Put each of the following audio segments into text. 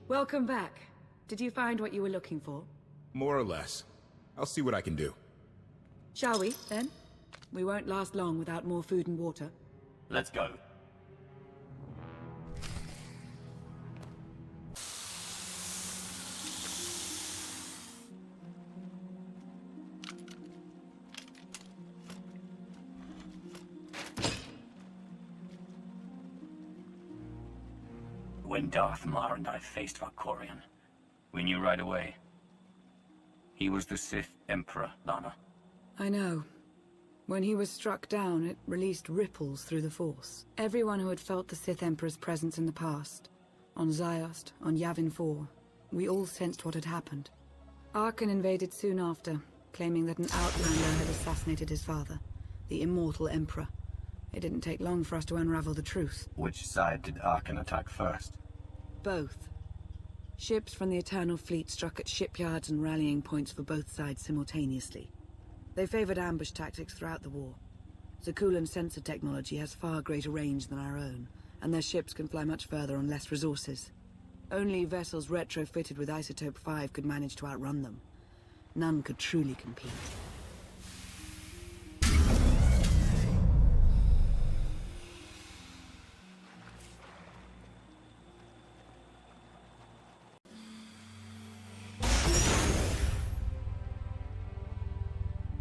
Welcome back. Did you find what you were looking for? More or less. I'll see what I can do. Shall we, then? We won't last long without more food and water. Let's go. When Darth Mar and I faced Valkorion, we knew right away. He was the Sith Emperor, Lana. I know. When he was struck down, it released ripples through the Force. Everyone who had felt the Sith Emperor's presence in the past, on Ziost, on Yavin 4, we all sensed what had happened. Arkan invaded soon after, claiming that an outlander had assassinated his father, the immortal Emperor. It didn't take long for us to unravel the truth. Which side did Arkan attack first? Both. Ships from the Eternal Fleet struck at shipyards and rallying points for both sides simultaneously. They favored ambush tactics throughout the war. Zakuulan sensor technology has far greater range than our own, and their ships can fly much further on less resources. Only vessels retrofitted with Isotope 5 could manage to outrun them. None could truly compete.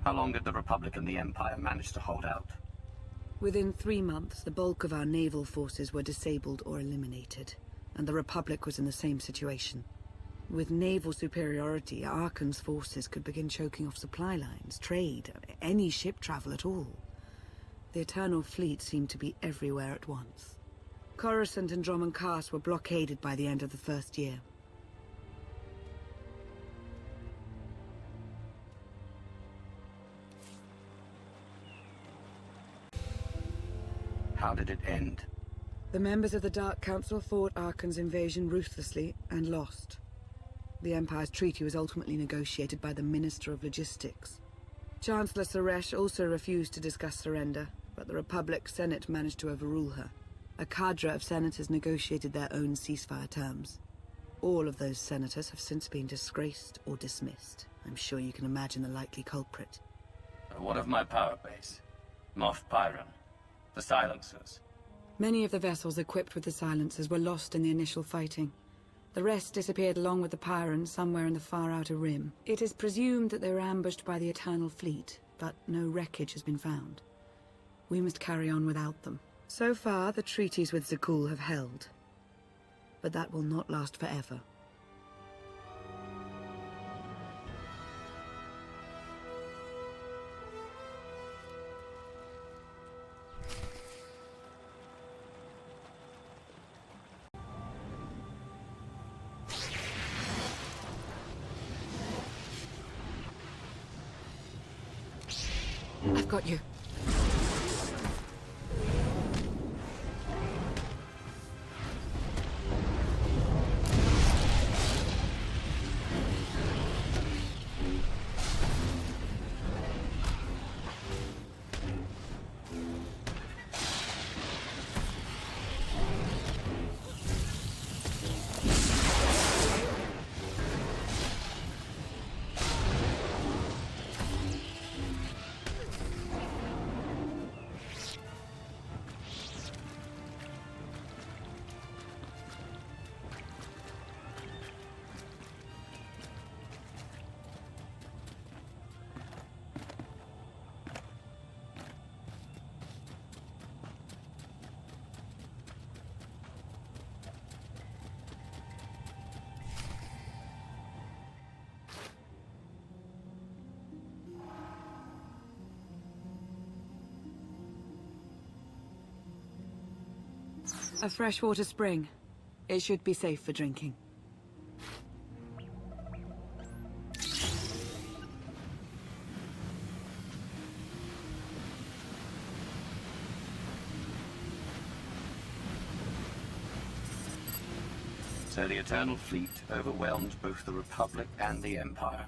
How long did the Republic and the Empire manage to hold out? Within 3 months, the bulk of our naval forces were disabled or eliminated, and the Republic was in the same situation. With naval superiority, Arkan's forces could begin choking off supply lines, trade, any ship travel at all. The Eternal Fleet seemed to be everywhere at once. Coruscant and Dromund Kaas were blockaded by the end of the first year. How did it end? The members of the Dark Council fought Arkan's invasion ruthlessly and lost. The Empire's treaty was ultimately negotiated by the Minister of Logistics. Chancellor Suresh also refused to discuss surrender, but the Republic Senate managed to overrule her. A cadre of senators negotiated their own ceasefire terms. All of those senators have since been disgraced or dismissed. I'm sure you can imagine the likely culprit. What of my power base? Moff Pyron? The silencers? Many of the vessels equipped with the silencers were lost in the initial fighting. The rest disappeared along with the Pyrans somewhere in the far outer rim. It is presumed that they were ambushed by the Eternal Fleet, but no wreckage has been found. We must carry on without them. So far, the treaties with Zakuul have held. But that will not last forever. I've got you. A freshwater spring. It should be safe for drinking. So the Eternal Fleet overwhelmed both the Republic and the Empire.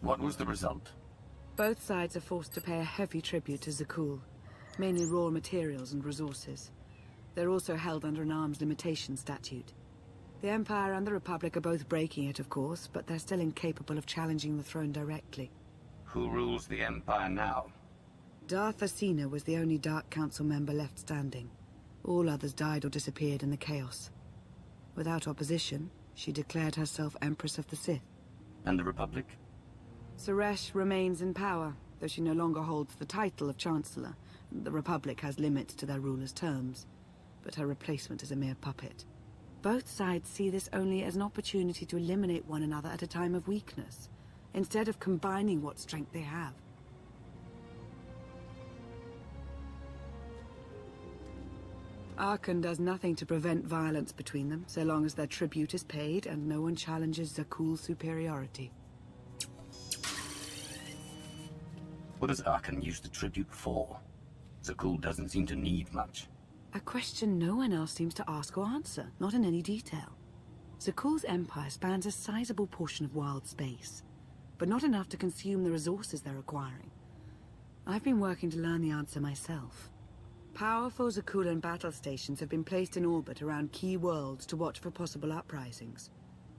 What was the result? Both sides are forced to pay a heavy tribute to Zakuul, mainly raw materials and resources. They're also held under an arms limitation statute. The Empire and the Republic are both breaking it, of course, but they're still incapable of challenging the throne directly. Who rules the Empire now? Darth Asina was the only Dark Council member left standing. All others died or disappeared in the chaos. Without opposition, she declared herself Empress of the Sith. And the Republic? Suresh remains in power, though she no longer holds the title of Chancellor. The Republic has limits to their ruler's terms, but her replacement is a mere puppet. Both sides see this only as an opportunity to eliminate one another at a time of weakness, instead of combining what strength they have. Arkan does nothing to prevent violence between them, so long as their tribute is paid and no one challenges Zakuul's superiority. What does Arkan use the tribute for? Zakuul doesn't seem to need much. A question no one else seems to ask or answer, not in any detail. Zakuul's empire spans a sizable portion of wild space, but not enough to consume the resources they're acquiring. I've been working to learn the answer myself. Powerful Zakuulan battle stations have been placed in orbit around key worlds to watch for possible uprisings,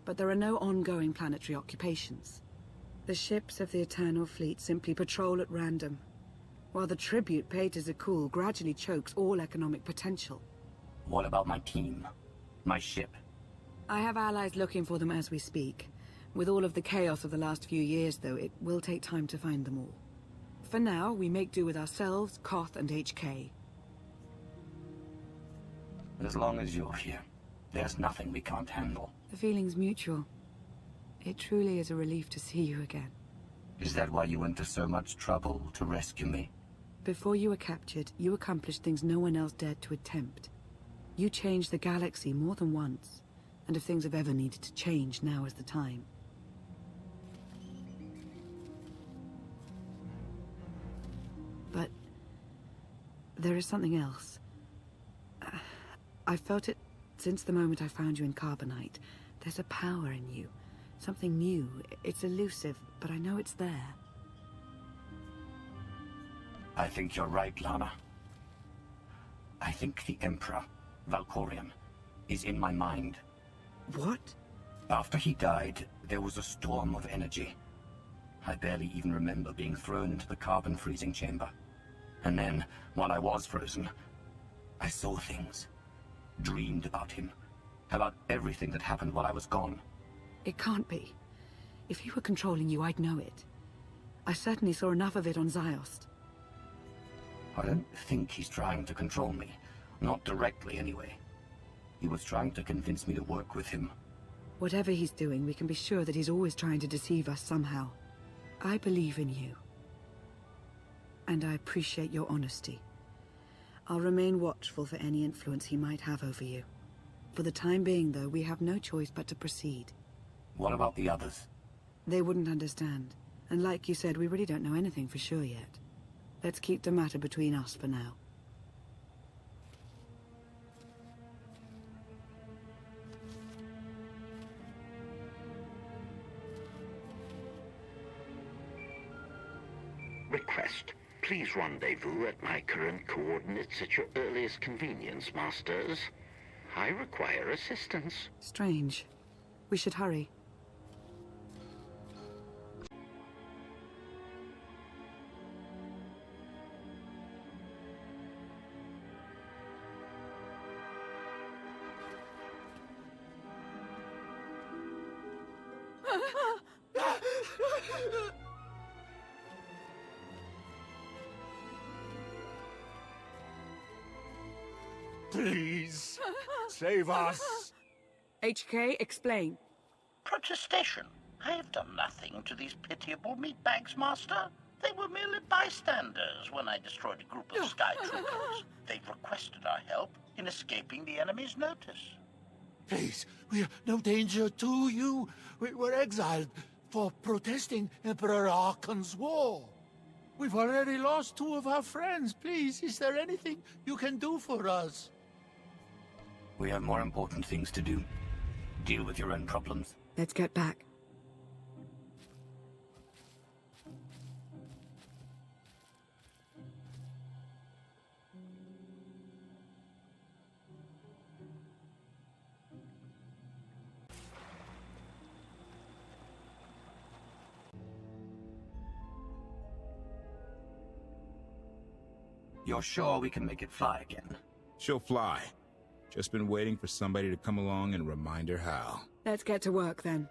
but there are no ongoing planetary occupations. The ships of the Eternal Fleet simply patrol at random, while the tribute paid to Zakuul gradually chokes all economic potential. What about my team? My ship? I have allies looking for them as we speak. With all of the chaos of the last few years, though, it will take time to find them all. For now, we make do with ourselves, KOTH, and HK. As long as you're here, there's nothing we can't handle. The feeling's mutual. It truly is a relief to see you again. Is that why you went to so much trouble to rescue me? Before you were captured, you accomplished things no one else dared to attempt. You changed the galaxy more than once, and if things have ever needed to change, now is the time. But there is something else. I've felt it since the moment I found you in Carbonite. There's a power in you. Something new. It's elusive, but I know it's there. I think you're right, Lana. I think the Emperor, Valkorion, is in my mind. What? After he died, there was a storm of energy. I barely even remember being thrown into the carbon freezing chamber. And then, while I was frozen, I saw things. Dreamed about him. About everything that happened while I was gone. It can't be. If he were controlling you, I'd know it. I certainly saw enough of it on Ziost. I don't think he's trying to control me. Not directly, anyway. He was trying to convince me to work with him. Whatever he's doing, we can be sure that he's always trying to deceive us somehow. I believe in you. And I appreciate your honesty. I'll remain watchful for any influence he might have over you. For the time being, though, we have no choice but to proceed. What about the others? They wouldn't understand. And like you said, we really don't know anything for sure yet. Let's keep the matter between us for now. Request. Please rendezvous at my current coordinates at your earliest convenience, Masters. I require assistance. Strange. We should hurry. Please, save us. HK, explain. Protestation. I have done nothing to these pitiable meatbags, Master. They were merely bystanders when I destroyed a group of sky troopers. They've requested our help in escaping the enemy's notice. Please, we are no danger to you. We were exiled for protesting Emperor Arkan's war. We've already lost 2 of our friends. Please, is there anything you can do for us? We have more important things to do. Deal with your own problems. Let's get back. You're sure we can make it fly again? She'll fly. Just been waiting for somebody to come along and remind her how. Let's get to work then.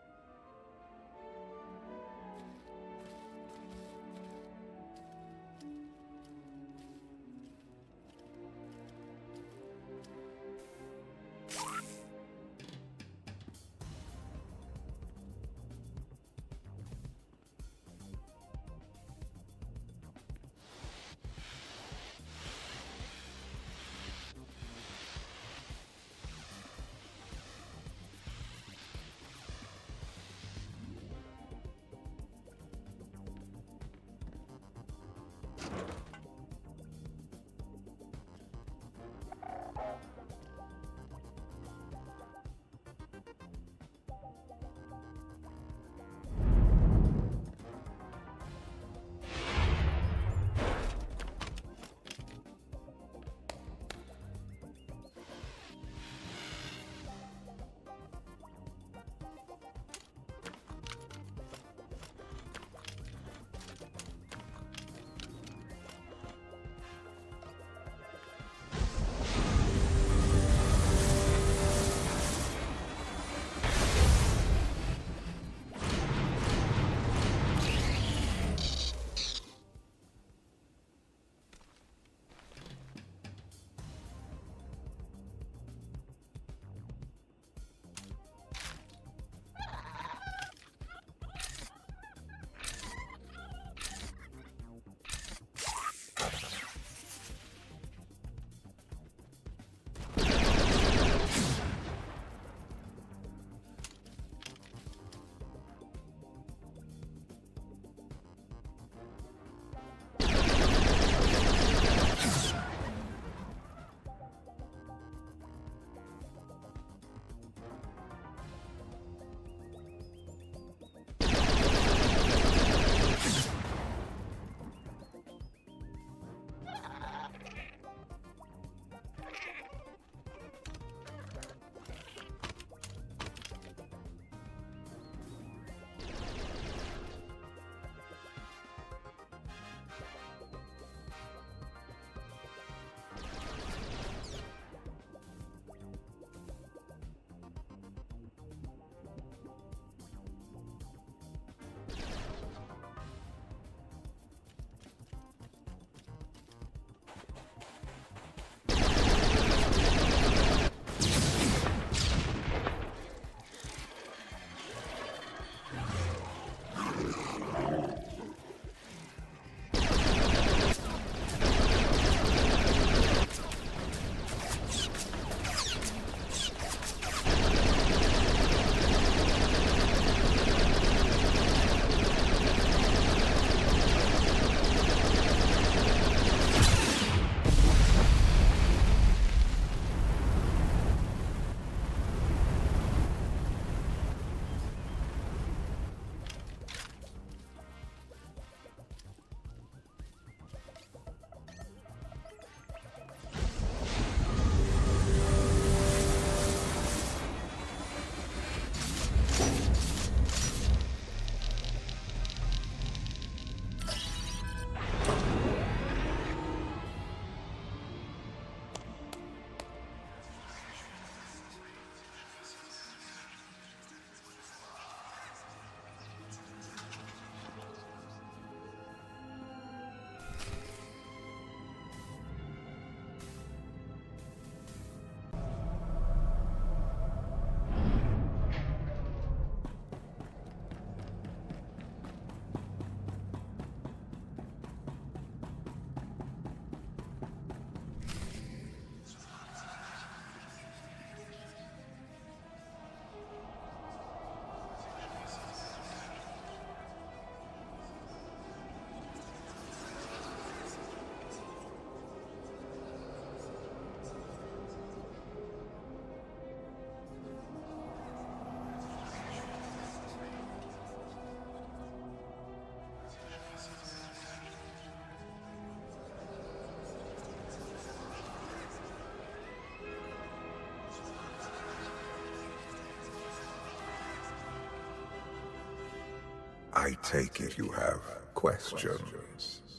I take it you have questions.